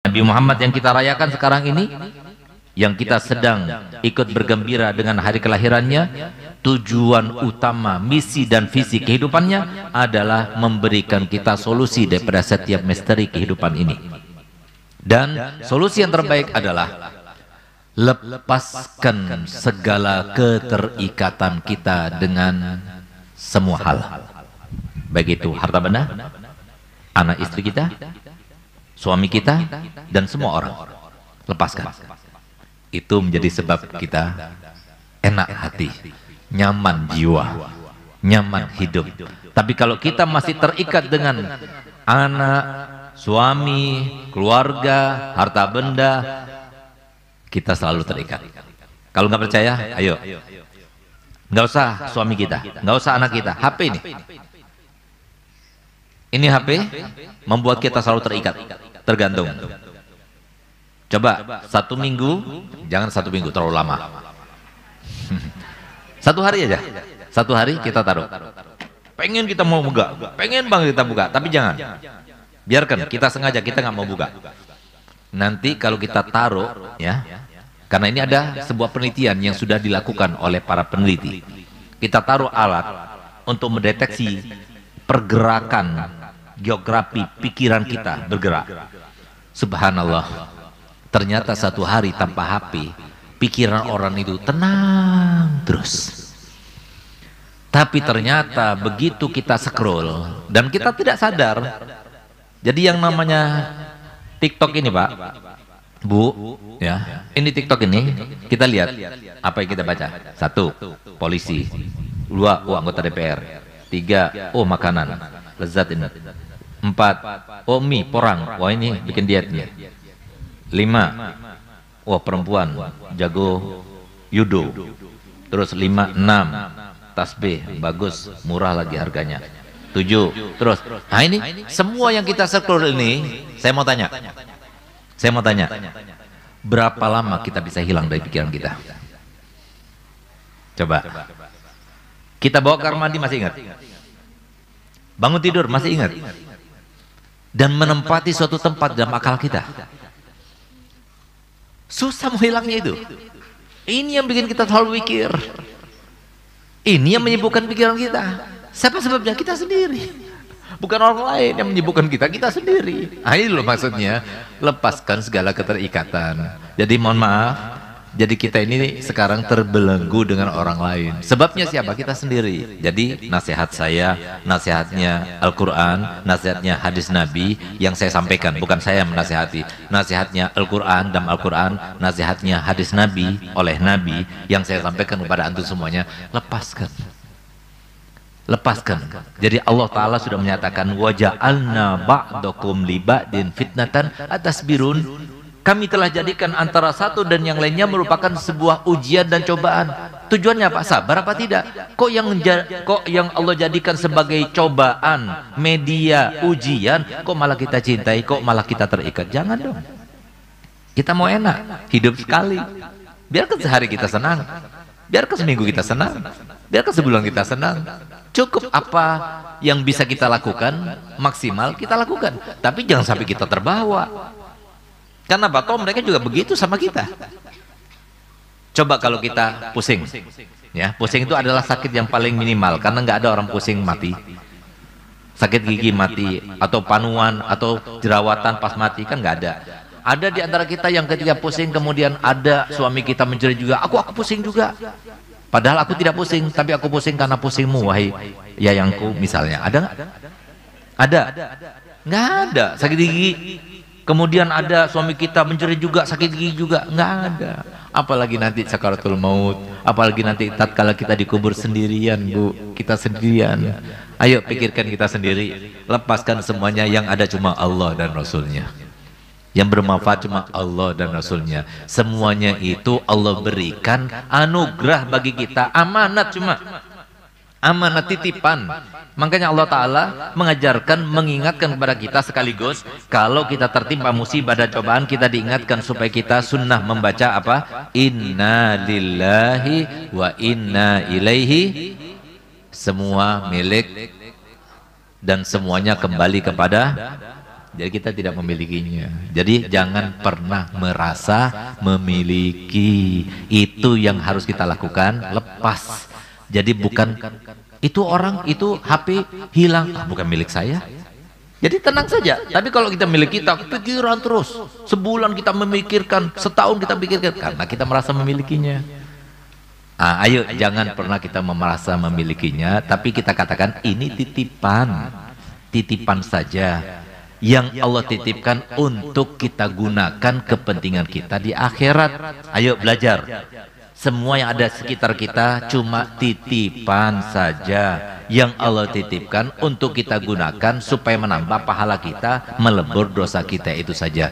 Nabi Muhammad yang kita rayakan sekarang ini, yang kita sedang ikut bergembira dengan hari kelahirannya, tujuan utama, misi dan visi kehidupannya adalah memberikan kita solusi daripada setiap misteri kehidupan ini. Dan solusi yang terbaik adalah lepaskan segala keterikatan kita dengan semua hal, baik itu harta benda, anak istri kita, suami kita, dan semua orang. Lepaskan. Itu menjadi sebab kita enak hati, nyaman jiwa, nyaman hidup. Tapi kalau kita masih terikat dengan anak, suami, keluarga, harta benda, kita selalu terikat. Kalau nggak percaya, ayo. Nggak usah suami kita, nggak usah anak kita, HP ini. Ini HP membuat kita selalu terikat, tergantung. Coba 1 minggu, jangan 1 minggu terlalu lama. 1 hari aja, 1 hari kita taruh. Pengen kita mau buka, pengen banget kita buka, tapi jangan. Biarkan, kita sengaja kita nggak mau buka. Nanti kalau kita taruh, ya, karena ini ada sebuah penelitian yang sudah dilakukan oleh para peneliti. Kita taruh alat untuk mendeteksi pergerakan geografi pikiran kita bergerak. Subhanallah. Ternyata 1 hari tanpa HP, pikiran orang itu tenang terus. Tapi ternyata begitu kita scroll dan kita tidak sadar. Jadi yang namanya TikTok ini, Pak, Bu, ya, ini TikTok ini kita lihat apa yang kita baca. 1, polisi. 2, anggota DPR. 3, makanan, lezat ini. 4, mie, porang. Wah, ini bikin diet nih. 5, perempuan jago judo. Terus 5, 6, tasbih bagus, murah lagi harganya. 7, terus. Nah ini semua yang kita scroll ini, saya mau tanya, berapa lama kita bisa hilang dari pikiran kita? Coba. Kita bawa ke kamar mandi masih ingat? Bangun tidur masih ingat? Dan menempati suatu tempat dalam akal kita. Susah menghilangnya itu. Ini yang bikin kita selalu mikir. Ini yang menyibukkan pikiran kita. Siapa sebabnya? Kita sendiri. Bukan orang lain yang menyibukkan kita, kita sendiri. Nah, ini loh maksudnya, lepaskan segala keterikatan. Jadi mohon maaf, jadi kita ini sekarang terbelenggu dengan orang lain. Sebabnya siapa? Kita sendiri. Jadi nasihat saya, nasihatnya Al-Quran, nasihatnya hadis Nabi yang saya sampaikan, bukan saya yang menasihati. Nasihatnya Al-Quran dan Al-Quran, nasihatnya hadis Nabi oleh Nabi yang saya sampaikan kepada antum semuanya. Lepaskan. Lepaskan. Jadi Allah Ta'ala sudah menyatakan waja'alna ba'dakum li ba'din fitnatan atasbirun. Kami telah jadikan antara satu dan yang lainnya merupakan sebuah ujian dan cobaan. Tujuannya apa? Sabar apa tidak? Kok yang Allah jadikan sebagai cobaan, media, ujian, kok malah kita cintai, kok malah kita terikat? Jangan dong. Kita mau enak, hidup sekali. Biarkan sehari kita senang, biarkan seminggu kita senang, biarkan sebulan kita senang. Cukup apa yang bisa kita lakukan, maksimal kita lakukan. Tapi jangan sampai kita terbawa. Karena bakal mereka juga begitu sama kita. Coba kalau kita pusing, ya, pusing itu adalah sakit yang paling minimal karena nggak ada orang pusing mati. Sakit gigi mati atau panuan atau jerawatan pas mati kan nggak ada. Ada di antara kita yang ketika pusing kemudian ada suami kita mencuri juga, aku pusing juga. Padahal aku tidak pusing, tapi aku pusing karena pusingmu, wahai yayangku misalnya. Ada nggak? Ada? Nggak ada. Sakit gigi. Kemudian ada suami kita mencuri juga, sakit gigi juga, nggak ada. Apalagi nanti sakaratul maut, apalagi nanti tatkala kita dikubur sendirian, Bu, kita sendirian. Ayo pikirkan kita sendiri, lepaskan semuanya, yang ada cuma Allah dan Rasulnya. Yang bermanfaat cuma Allah dan Rasulnya. Semuanya itu Allah berikan anugerah bagi kita, amanat cuma. Amanat titipan. Makanya Allah Ta'ala mengajarkan, mengingatkan kepada kita sekaligus kalau kita tertimpa musibah dan cobaan, kita diingatkan supaya kita sunnah membaca apa? Inna lillahi wa inna ilaihi. Semua milik dan semuanya kembali kepada Jadi kita tidak memilikinya. Jadi jangan pernah merasa memiliki. Itu yang harus kita lakukan, lepas. Jadi bukan itu orang, itu HP hilang, bukan milik saya. Jadi tenang saja. Tapi kalau kita milik kita, pikiran terus. Sebulan kita memikirkan, setahun kita pikirkan, karena kita merasa memilikinya. Ayo jangan pernah kita merasa memilikinya, tapi kita katakan ini titipan. Titipan saja yang Allah titipkan untuk kita gunakan kepentingan kita di akhirat. Ayo belajar. Semua yang ada sekitar kita cuma titipan saja yang Allah titipkan untuk kita gunakan supaya menambah pahala kita, melebur dosa kita, itu saja.